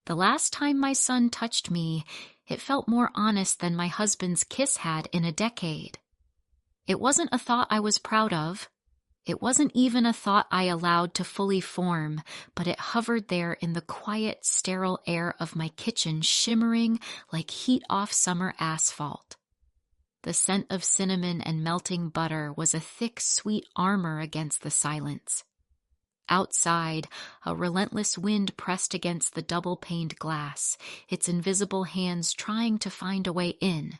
The last time my son touched me, it felt more honest than my husband's kiss had in a decade. It wasn't a thought I was proud of. It wasn't even a thought I allowed to fully form, but it hovered there in the quiet, sterile air of my kitchen, shimmering like heat-off summer asphalt. The scent of cinnamon and melting butter was a thick, sweet armor against the silence. Outside, a relentless wind pressed against the double-paned glass, its invisible hands trying to find a way in.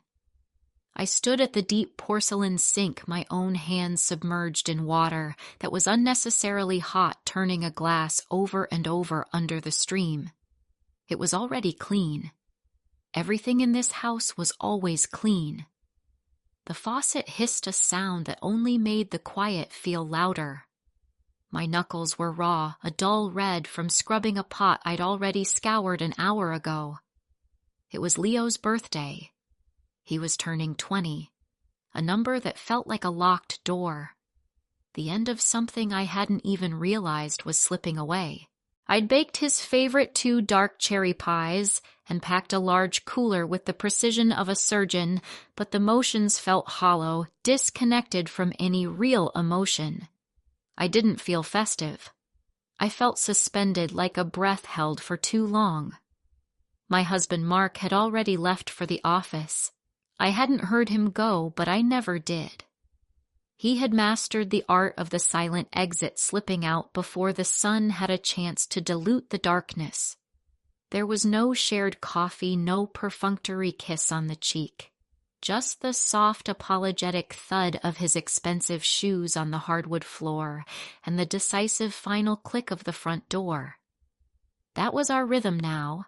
I stood at the deep porcelain sink, my own hands submerged in water that was unnecessarily hot, turning a glass over and over under the stream. It was already clean. Everything in this house was always clean. The faucet hissed a sound that only made the quiet feel louder. My knuckles were raw, a dull red from scrubbing a pot I'd already scoured an hour ago. It was Leo's birthday. He was turning 20, a number that felt like a locked door. The end of something I hadn't even realized was slipping away. I'd baked his favorite 2 dark cherry pies and packed a large cooler with the precision of a surgeon, but the motions felt hollow, disconnected from any real emotion. I didn't feel festive. I felt suspended, like a breath held for too long. My husband Mark had already left for the office. I hadn't heard him go, but I never did. He had mastered the art of the silent exit, slipping out before the sun had a chance to dilute the darkness. There was no shared coffee, no perfunctory kiss on the cheek. Just the soft, apologetic thud of his expensive shoes on the hardwood floor and the decisive final click of the front door. That was our rhythm now.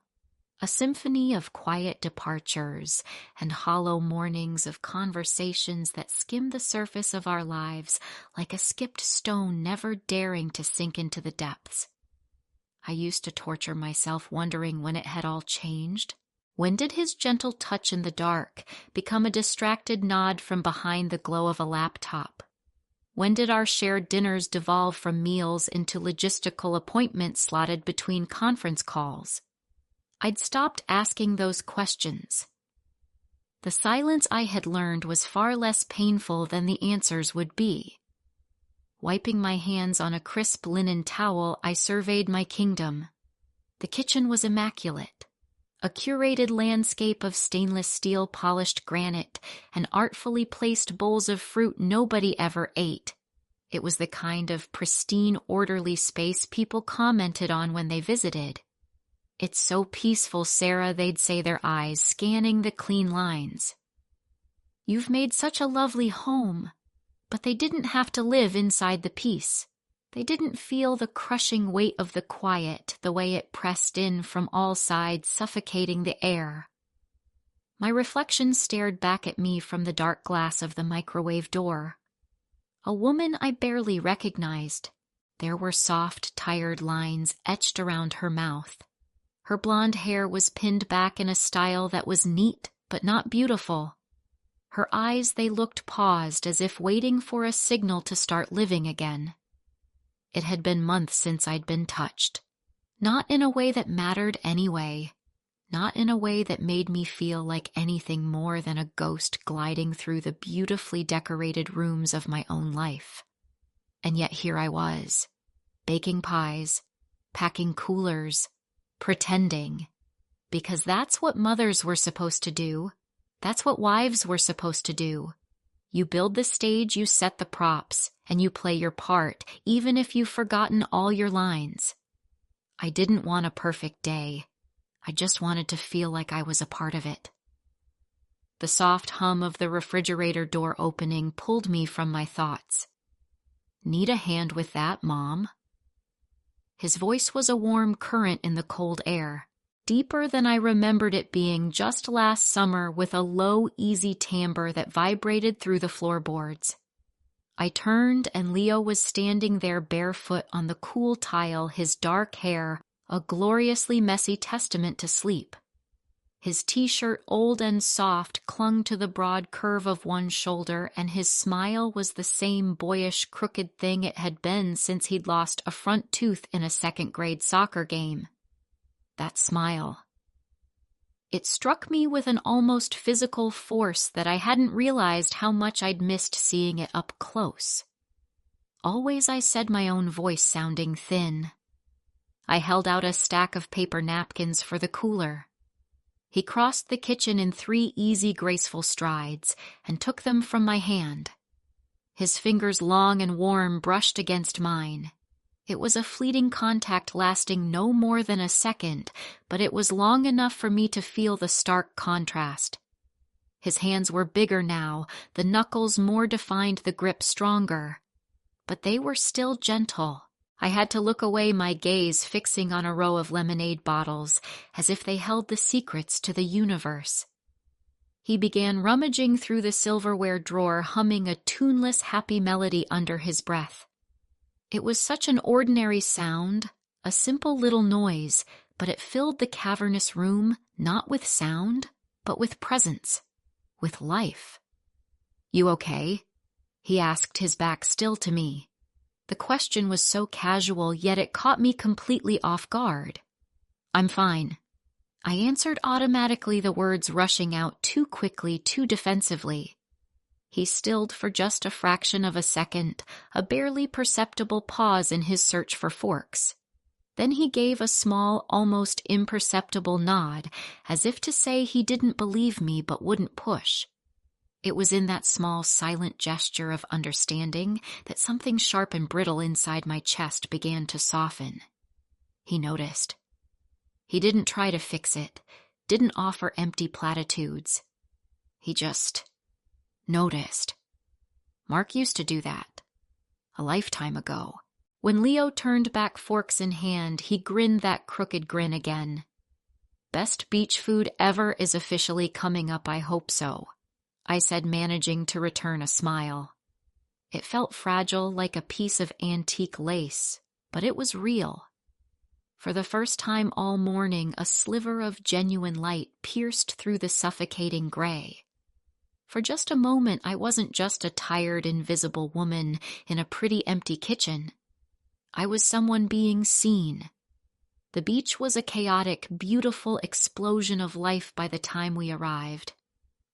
A symphony of quiet departures and hollow mornings of conversations that skim the surface of our lives like a skipped stone never daring to sink into the depths. I used to torture myself wondering when it had all changed. When did his gentle touch in the dark become a distracted nod from behind the glow of a laptop? When did our shared dinners devolve from meals into logistical appointments slotted between conference calls? I'd stopped asking those questions. The silence I had learned was far less painful than the answers would be. Wiping my hands on a crisp linen towel, I surveyed my kingdom. The kitchen was immaculate. A curated landscape of stainless steel polished granite and artfully placed bowls of fruit nobody ever ate. It was the kind of pristine, orderly space people commented on when they visited. "It's so peaceful, Sarah," they'd say, their eyes scanning the clean lines. "You've made such a lovely home." But they didn't have to live inside the peace. They didn't feel the crushing weight of the quiet, the way it pressed in from all sides, suffocating the air. My reflection stared back at me from the dark glass of the microwave door. A woman I barely recognized. There were soft, tired lines etched around her mouth. Her blonde hair was pinned back in a style that was neat but not beautiful. Her eyes, they looked paused, as if waiting for a signal to start living again. It had been months since I'd been touched. Not in a way that mattered anyway. Not in a way that made me feel like anything more than a ghost gliding through the beautifully decorated rooms of my own life. And yet here I was, baking pies, packing coolers, pretending. Because that's what mothers were supposed to do. That's what wives were supposed to do. You build the stage, you set the props, and you play your part, even if you've forgotten all your lines. I didn't want a perfect day. I just wanted to feel like I was a part of it. The soft hum of the refrigerator door opening pulled me from my thoughts. "Need a hand with that, Mom?" His voice was a warm current in the cold air, deeper than I remembered it being just last summer, with a low, easy timbre that vibrated through the floorboards. I turned, and Leo was standing there barefoot on the cool tile, his dark hair a gloriously messy testament to sleep. His t-shirt, old and soft, clung to the broad curve of one shoulder, and his smile was the same boyish, crooked thing it had been since he'd lost a front tooth in a second-grade soccer game. that smile. It struck me with an almost physical force that I hadn't realized how much I'd missed seeing it up close. Always I said, my own voice sounding thin. I held out a stack of paper napkins for the cooler. He crossed the kitchen in 3 easy, graceful strides and took them from my hand. His fingers, long and warm, brushed against mine. It was a fleeting contact lasting no more than a second, but it was long enough for me to feel the stark contrast. His hands were bigger now, the knuckles more defined, the grip stronger. But they were still gentle. I had to look away, my gaze fixing on a row of lemonade bottles, as if they held the secrets to the universe. He began rummaging through the silverware drawer, humming a tuneless, happy melody under his breath. It was such an ordinary sound, a simple little noise, but it filled the cavernous room, not with sound, but with presence, with life. "You okay?" he asked, his back still to me. The question was so casual, yet it caught me completely off guard. "I'm fine." I answered automatically, the words rushing out too quickly, too defensively. He stilled for just a fraction of a second, a barely perceptible pause in his search for forks. Then he gave a small, almost imperceptible nod, as if to say he didn't believe me but wouldn't push. It was in that small, silent gesture of understanding that something sharp and brittle inside my chest began to soften. He noticed. He didn't try to fix it, didn't offer empty platitudes. He just noticed. Mark used to do that, a lifetime ago. When Leo turned back, forks in hand, he grinned that crooked grin again. "Best beach food ever is officially coming up, I hope so," I said, managing to return a smile. It felt fragile, like a piece of antique lace, but it was real. For the first time all morning, a sliver of genuine light pierced through the suffocating gray. For just a moment, I wasn't just a tired, invisible woman in a pretty empty kitchen. I was someone being seen. The beach was a chaotic, beautiful explosion of life by the time we arrived.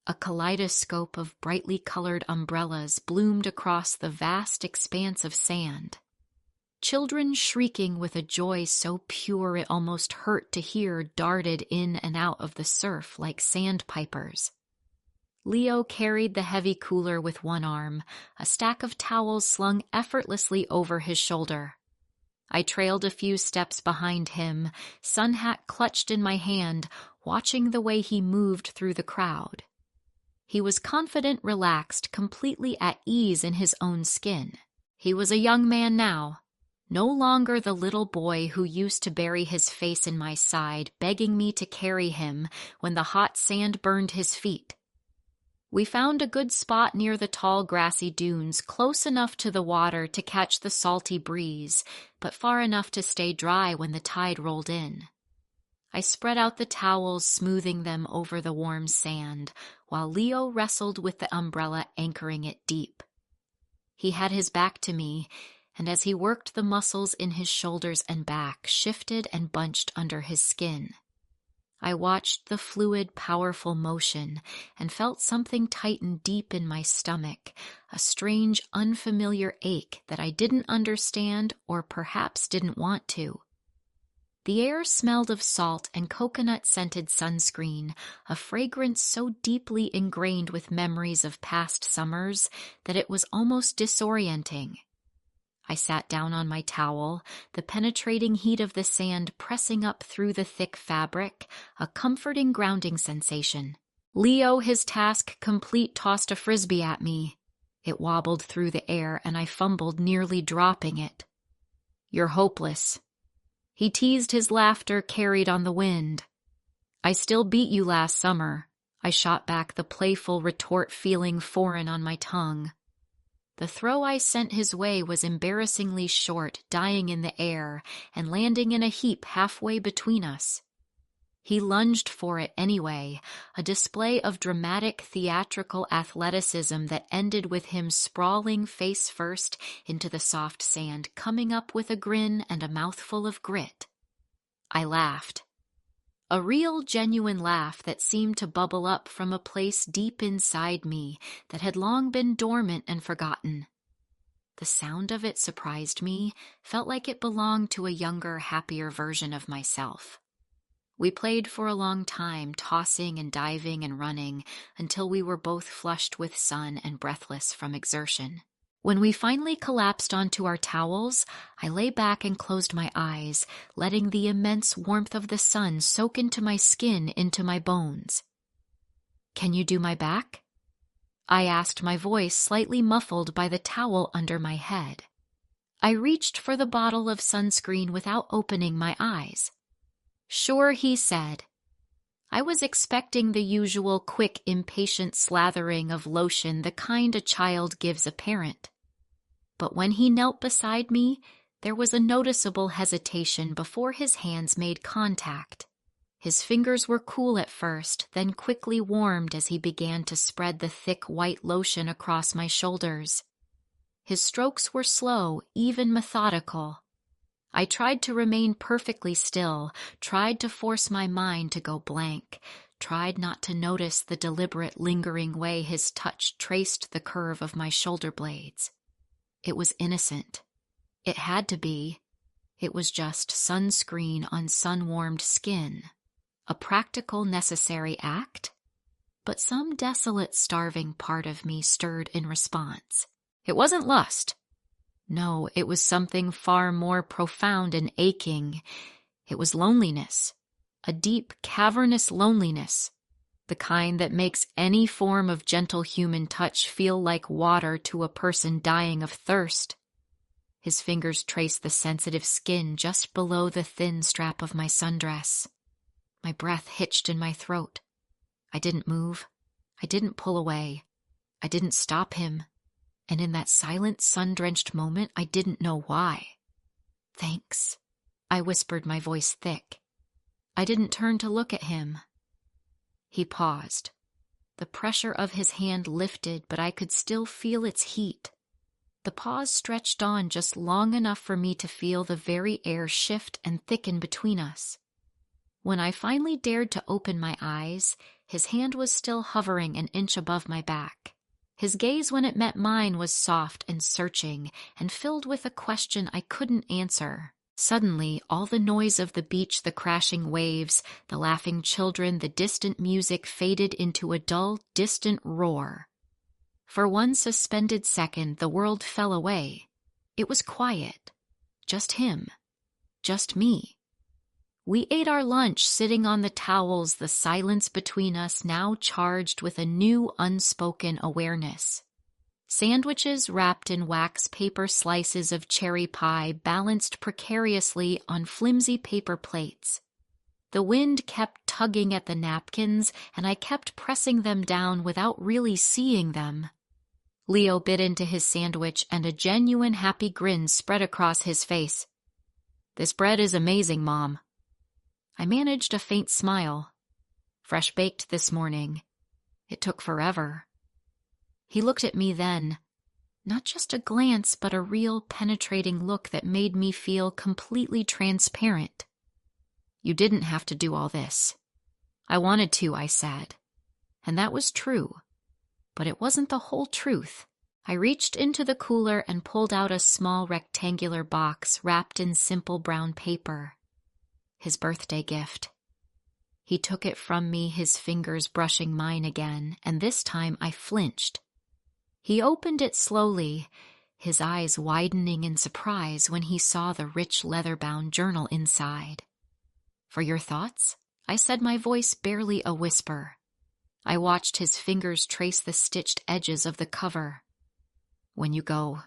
A kaleidoscope of brightly colored umbrellas bloomed across the vast expanse of sand. Children shrieking with a joy so pure it almost hurt to hear darted in and out of the surf like sandpipers. Leo carried the heavy cooler with one arm, a stack of towels slung effortlessly over his shoulder. I trailed a few steps behind him, sun hat clutched in my hand, watching the way he moved through the crowd. He was confident, relaxed, completely at ease in his own skin. He was a young man now, no longer the little boy who used to bury his face in my side, begging me to carry him when the hot sand burned his feet. We found a good spot near the tall grassy dunes, close enough to the water to catch the salty breeze, but far enough to stay dry when the tide rolled in. I spread out the towels, smoothing them over the warm sand, while Leo wrestled with the umbrella, anchoring it deep. He had his back to me, and as he worked, the muscles in his shoulders and back shifted and bunched under his skin. I watched the fluid, powerful motion and felt something tighten deep in my stomach, a strange, unfamiliar ache that I didn't understand or perhaps didn't want to. The air smelled of salt and coconut-scented sunscreen, a fragrance so deeply ingrained with memories of past summers that it was almost disorienting. I sat down on my towel, the penetrating heat of the sand pressing up through the thick fabric, a comforting grounding sensation. Leo, his task complete, tossed a frisbee at me. It wobbled through the air, and I fumbled, nearly dropping it. "You're hopeless." He teased, his laughter carried on the wind. "I still beat you last summer." I shot back, the playful retort feeling foreign on my tongue. The throw I sent his way was embarrassingly short, dying in the air and landing in a heap halfway between us. He lunged for it anyway, a display of dramatic theatrical athleticism that ended with him sprawling face first into the soft sand, coming up with a grin and a mouthful of grit. I laughed. A real, genuine laugh that seemed to bubble up from a place deep inside me that had long been dormant and forgotten. The sound of it surprised me, felt like it belonged to a younger, happier version of myself. We played for a long time, tossing and diving and running, until we were both flushed with sun and breathless from exertion. When we finally collapsed onto our towels, I lay back and closed my eyes, letting the immense warmth of the sun soak into my skin, into my bones. "Can you do my back?" I asked, my voice slightly muffled by the towel under my head. I reached for the bottle of sunscreen without opening my eyes. "Sure," he said. I was expecting the usual quick, impatient slathering of lotion, the kind a child gives a parent. But when he knelt beside me, there was a noticeable hesitation before his hands made contact. His fingers were cool at first, then quickly warmed as he began to spread the thick white lotion across my shoulders. His strokes were slow, even methodical. I tried to remain perfectly still, tried to force my mind to go blank, tried not to notice the deliberate, lingering way his touch traced the curve of my shoulder blades. It was innocent. It had to be. It was just sunscreen on sun-warmed skin. A practical, necessary act? But some desolate, starving part of me stirred in response. It wasn't lust. No, it was something far more profound and aching. It was loneliness. A deep, cavernous loneliness. The kind that makes any form of gentle human touch feel like water to a person dying of thirst. His fingers traced the sensitive skin just below the thin strap of my sundress. My breath hitched in my throat. I didn't move. I didn't pull away. I didn't stop him. And in that silent, sun-drenched moment, I didn't know why. "Thanks," I whispered, my voice thick. I didn't turn to look at him. He paused. The pressure of his hand lifted, but I could still feel its heat. The pause stretched on just long enough for me to feel the very air shift and thicken between us. When I finally dared to open my eyes, his hand was still hovering an inch above my back. His gaze, when it met mine, was soft and searching and filled with a question I couldn't answer. Suddenly, all the noise of the beach, the crashing waves, the laughing children, the distant music faded into a dull, distant roar. For one suspended second, the world fell away. It was quiet. Just him. Just me. We ate our lunch sitting on the towels, the silence between us now charged with a new unspoken awareness. Sandwiches wrapped in wax paper slices of cherry pie balanced precariously on flimsy paper plates. The wind kept tugging at the napkins, and I kept pressing them down without really seeing them. Leo bit into his sandwich, and a genuine happy grin spread across his face. "This bread is amazing, Mom." I managed a faint smile. "Fresh baked this morning. It took forever." He looked at me then. Not just a glance, but a real penetrating look that made me feel completely transparent. "You didn't have to do all this." "I wanted to," I said. And that was true. But it wasn't the whole truth. I reached into the cooler and pulled out a small rectangular box wrapped in simple brown paper. His birthday gift. He took it from me, his fingers brushing mine again, and this time I flinched. He opened it slowly, his eyes widening in surprise when he saw the rich leather-bound journal inside. "For your thoughts?" I said, my voice barely a whisper. I watched his fingers trace the stitched edges of the cover. "When you go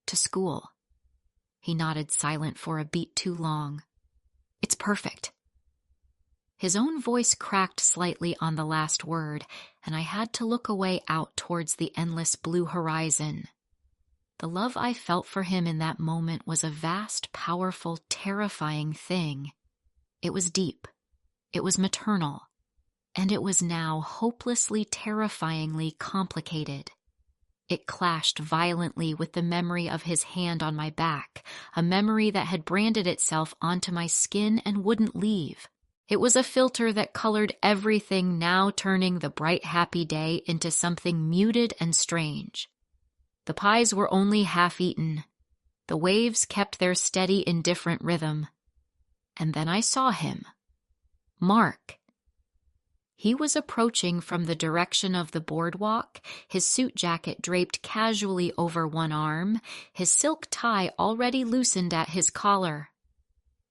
to school." He nodded, silent for a beat too long. "It's perfect." His own voice cracked slightly on the last word, and I had to look away out towards the endless blue horizon. The love I felt for him in that moment was a vast, powerful, terrifying thing. It was deep. It was maternal. And it was now hopelessly, terrifyingly complicated. It clashed violently with the memory of his hand on my back, a memory that had branded itself onto my skin and wouldn't leave. It was a filter that colored everything, now turning the bright, happy day into something muted and strange. The pies were only half eaten. The waves kept their steady, indifferent rhythm. And then I saw him. Mark. He was approaching from the direction of the boardwalk, his suit jacket draped casually over one arm, his silk tie already loosened at his collar.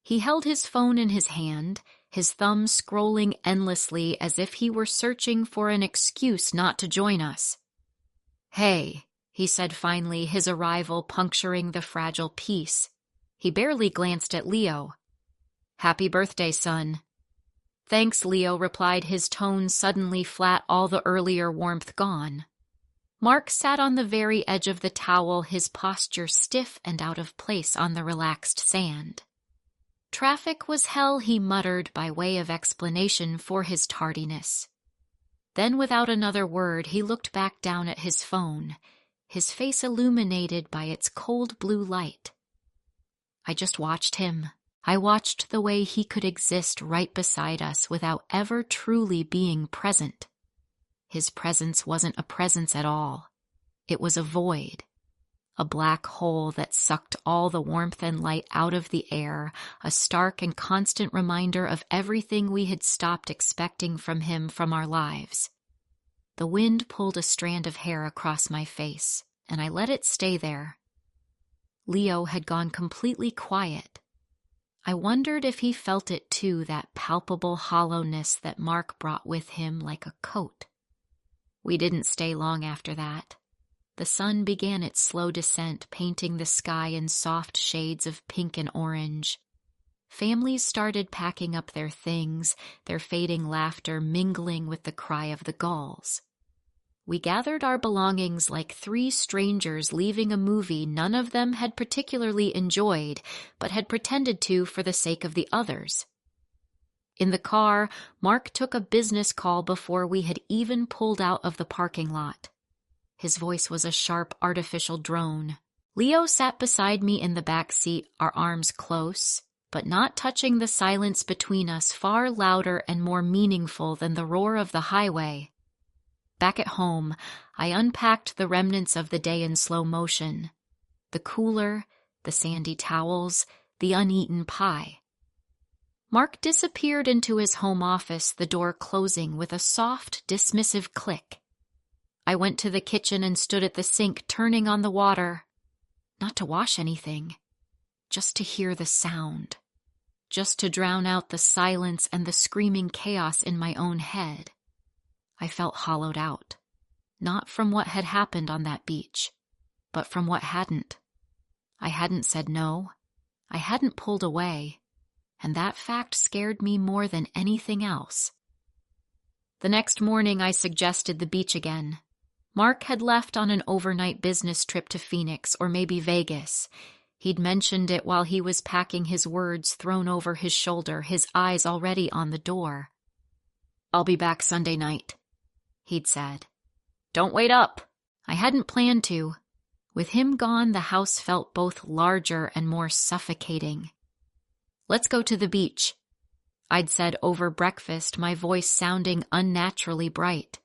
He held his phone in his hand, his thumb scrolling endlessly as if he were searching for an excuse not to join us. "Hey," he said finally, his arrival puncturing the fragile peace. He barely glanced at Leo. "Happy birthday, son." "Thanks," Leo replied, his tone suddenly flat, all the earlier warmth gone. Mark sat on the very edge of the towel, his posture stiff and out of place on the relaxed sand. "Traffic was hell," he muttered by way of explanation for his tardiness. Then, without another word, he looked back down at his phone, his face illuminated by its cold blue light. I just watched him. I watched the way he could exist right beside us without ever truly being present. His presence wasn't a presence at all. It was a void. A black hole that sucked all the warmth and light out of the air, a stark and constant reminder of everything we had stopped expecting from him, from our lives. The wind pulled a strand of hair across my face, and I let it stay there. Leo had gone completely quiet. I wondered if he felt it too, that palpable hollowness that Mark brought with him like a coat. We didn't stay long after that. The sun began its slow descent, painting the sky in soft shades of pink and orange. Families started packing up their things, their fading laughter mingling with the cry of the gulls. We gathered our belongings like three strangers leaving a movie none of them had particularly enjoyed, but had pretended to for the sake of the others. In the car, Mark took a business call before we had even pulled out of the parking lot. His voice was a sharp, artificial drone. Leo sat beside me in the back seat, our arms close, but not touching, the silence between us far louder and more meaningful than the roar of the highway. Back at home, I unpacked the remnants of the day in slow motion. The cooler, the sandy towels, the uneaten pie. Mark disappeared into his home office, the door closing with a soft, dismissive click. I went to the kitchen and stood at the sink, turning on the water. Not to wash anything, just to hear the sound. Just to drown out the silence and the screaming chaos in my own head. I felt hollowed out, not from what had happened on that beach, but from what hadn't. I hadn't said no. I hadn't pulled away, and that fact scared me more than anything else. The next morning I suggested the beach again. Mark had left on an overnight business trip to Phoenix, or maybe Vegas. He'd mentioned it while he was packing, his words thrown over his shoulder, his eyes already on the door. "I'll be back Sunday night," he'd said. "Don't wait up." I hadn't planned to. With him gone, the house felt both larger and more suffocating. "Let's go to the beach," I'd said over breakfast, my voice sounding unnaturally bright.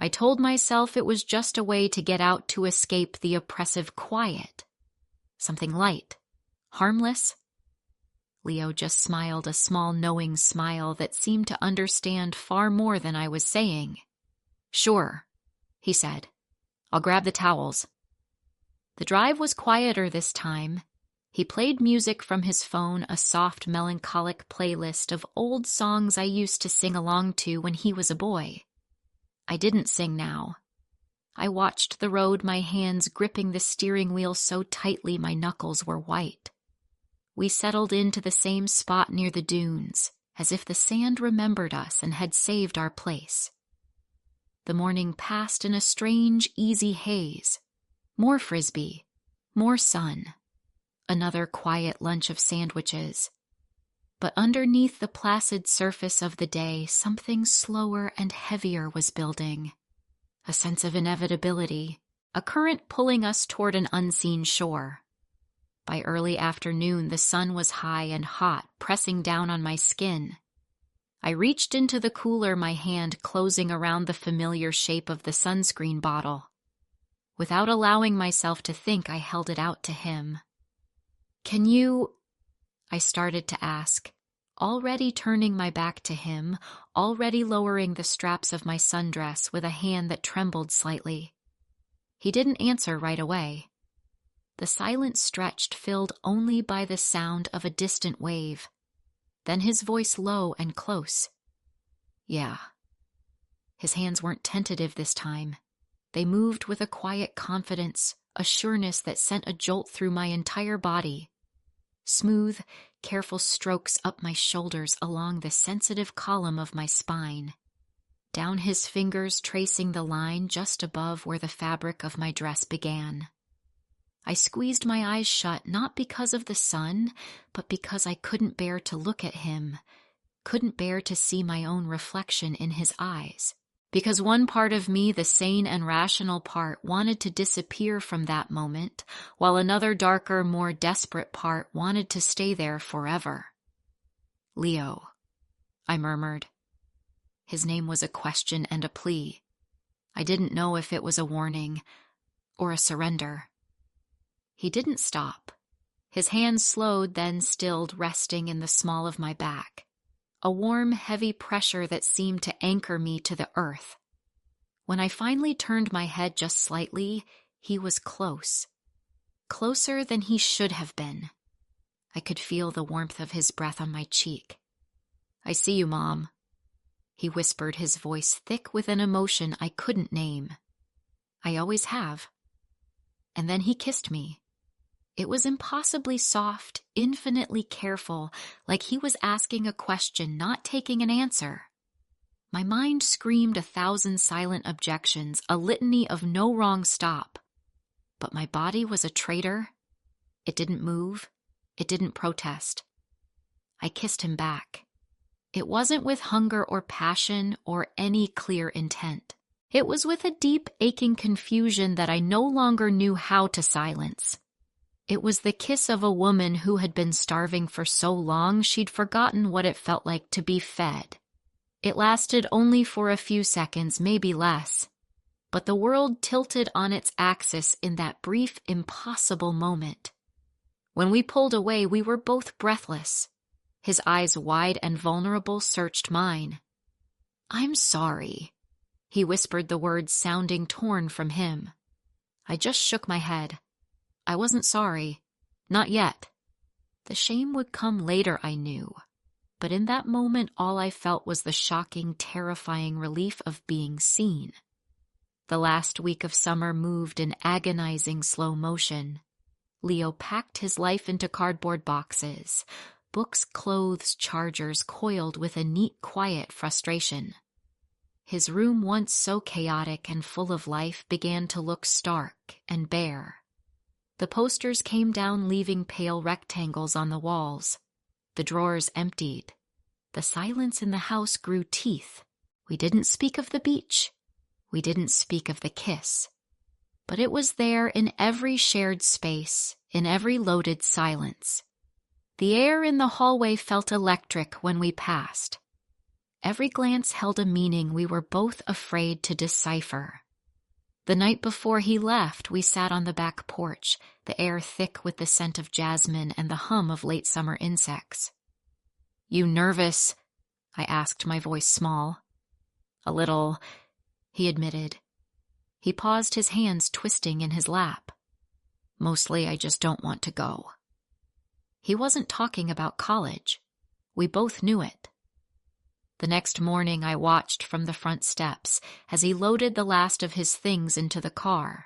I told myself it was just a way to get out, to escape the oppressive quiet. Something light, harmless. Leo just smiled, a small knowing smile that seemed to understand far more than I was saying. "Sure," he said. "I'll grab the towels." The drive was quieter this time. He played music from his phone, a soft, melancholic playlist of old songs I used to sing along to when he was a boy. I didn't sing now. I watched the road, my hands gripping the steering wheel so tightly my knuckles were white. We settled into the same spot near the dunes, as if the sand remembered us and had saved our place. The morning passed in a strange, easy haze. More frisbee, more sun. Another quiet lunch of sandwiches. But underneath the placid surface of the day, something slower and heavier was building. A sense of inevitability, a current pulling us toward an unseen shore. By early afternoon, the sun was high and hot, pressing down on my skin. I reached into the cooler, my hand closing around the familiar shape of the sunscreen bottle. Without allowing myself to think, I held it out to him. "Can you—" I started to ask, already turning my back to him, already lowering the straps of my sundress with a hand that trembled slightly. He didn't answer right away. The silence stretched, filled only by the sound of a distant wave. Then his voice low and close. "Yeah." His hands weren't tentative this time. They moved with a quiet confidence, a sureness that sent a jolt through my entire body. Smooth, careful strokes up my shoulders along the sensitive column of my spine. Down his fingers tracing the line just above where the fabric of my dress began. I squeezed my eyes shut, not because of the sun, but because I couldn't bear to look at him, couldn't bear to see my own reflection in his eyes. Because one part of me, the sane and rational part, wanted to disappear from that moment, while another darker, more desperate part wanted to stay there forever. "Leo," I murmured. His name was a question and a plea. I didn't know if it was a warning or a surrender. He didn't stop. His hands slowed, then stilled, resting in the small of my back. A warm, heavy pressure that seemed to anchor me to the earth. When I finally turned my head just slightly, he was close. Closer than he should have been. I could feel the warmth of his breath on my cheek. "I see you, Mom," he whispered, his voice thick with an emotion I couldn't name. "I always have." And then he kissed me. It was impossibly soft, infinitely careful, like he was asking a question, not taking an answer. My mind screamed 1,000 silent objections, a litany of no wrong stop. But my body was a traitor. It didn't move. It didn't protest. I kissed him back. It wasn't with hunger or passion or any clear intent. It was with a deep, aching confusion that I no longer knew how to silence. It was the kiss of a woman who had been starving for so long she'd forgotten what it felt like to be fed. It lasted only for a few seconds, maybe less. But the world tilted on its axis in that brief, impossible moment. When we pulled away, we were both breathless. His eyes, wide and vulnerable, searched mine. "I'm sorry," he whispered, the words sounding torn from him. I just shook my head. I wasn't sorry. Not yet. The shame would come later, I knew. But in that moment, all I felt was the shocking, terrifying relief of being seen. The last week of summer moved in agonizing slow motion. Leo packed his life into cardboard boxes. Books, clothes, chargers coiled with a neat, quiet frustration. His room, once so chaotic and full of life, began to look stark and bare. The posters came down, leaving pale rectangles on the walls. The drawers emptied. The silence in the house grew teeth. We didn't speak of the beach. We didn't speak of the kiss. But it was there in every shared space, in every loaded silence. The air in the hallway felt electric when we passed. Every glance held a meaning we were both afraid to decipher. The night before he left, we sat on the back porch, the air thick with the scent of jasmine and the hum of late summer insects. "You nervous?" I asked, my voice small. "A little," he admitted. He paused, his hands twisting in his lap. "Mostly I just don't want to go." He wasn't talking about college. We both knew it. The next morning I watched from the front steps as he loaded the last of his things into the car,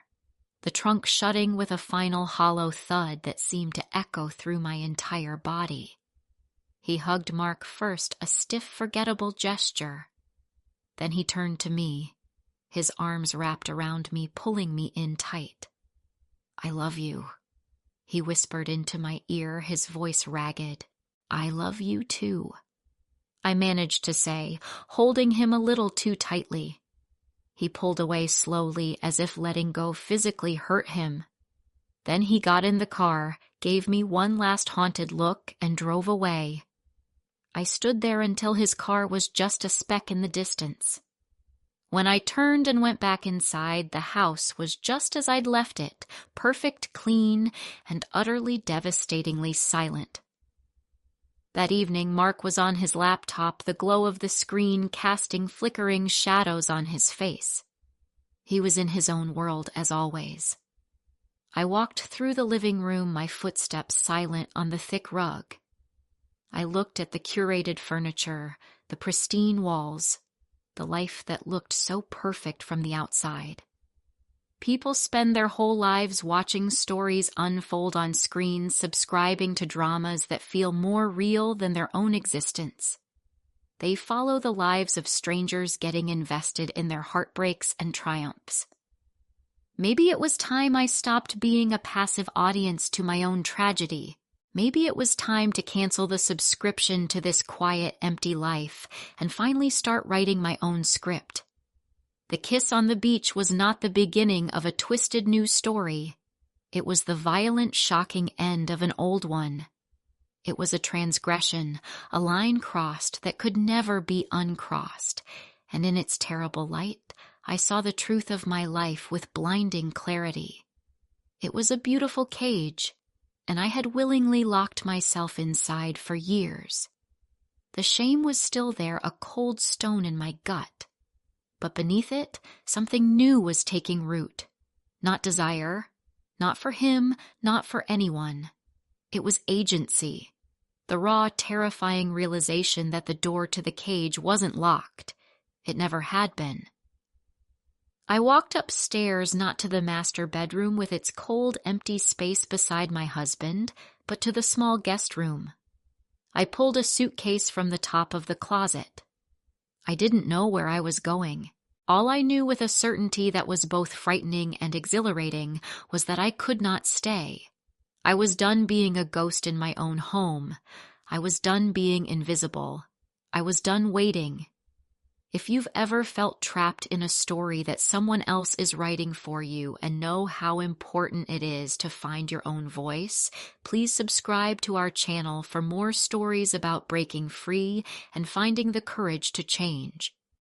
the trunk shutting with a final hollow thud that seemed to echo through my entire body. He hugged Mark first, a stiff, forgettable gesture. Then he turned to me, his arms wrapped around me, pulling me in tight. "I love you," he whispered into my ear, his voice ragged. "I love you too," I managed to say, holding him a little too tightly. He pulled away slowly, as if letting go physically hurt him. Then he got in the car, gave me one last haunted look, and drove away. I stood there until his car was just a speck in the distance. When I turned and went back inside, the house was just as I'd left it, perfect, clean, and utterly devastatingly silent. That evening, Mark was on his laptop, the glow of the screen casting flickering shadows on his face. He was in his own world, as always. I walked through the living room, my footsteps silent on the thick rug. I looked at the curated furniture, the pristine walls, the life that looked so perfect from the outside. People spend their whole lives watching stories unfold on screens, subscribing to dramas that feel more real than their own existence. They follow the lives of strangers, getting invested in their heartbreaks and triumphs. Maybe it was time I stopped being a passive audience to my own tragedy. Maybe it was time to cancel the subscription to this quiet, empty life and finally start writing my own script. The kiss on the beach was not the beginning of a twisted new story. It was the violent, shocking end of an old one. It was a transgression, a line crossed that could never be uncrossed, and in its terrible light, I saw the truth of my life with blinding clarity. It was a beautiful cage, and I had willingly locked myself inside for years. The shame was still there, a cold stone in my gut. But beneath it, something new was taking root. Not desire, not for him, not for anyone. It was agency, the raw, terrifying realization that the door to the cage wasn't locked. It never had been. I walked upstairs, not to the master bedroom with its cold, empty space beside my husband, but to the small guest room. I pulled a suitcase from the top of the closet. I didn't know where I was going. All I knew with a certainty that was both frightening and exhilarating was that I could not stay. I was done being a ghost in my own home. I was done being invisible. I was done waiting. If you've ever felt trapped in a story that someone else is writing for you and know how important it is to find your own voice, please subscribe to our channel for more stories about breaking free and finding the courage to change.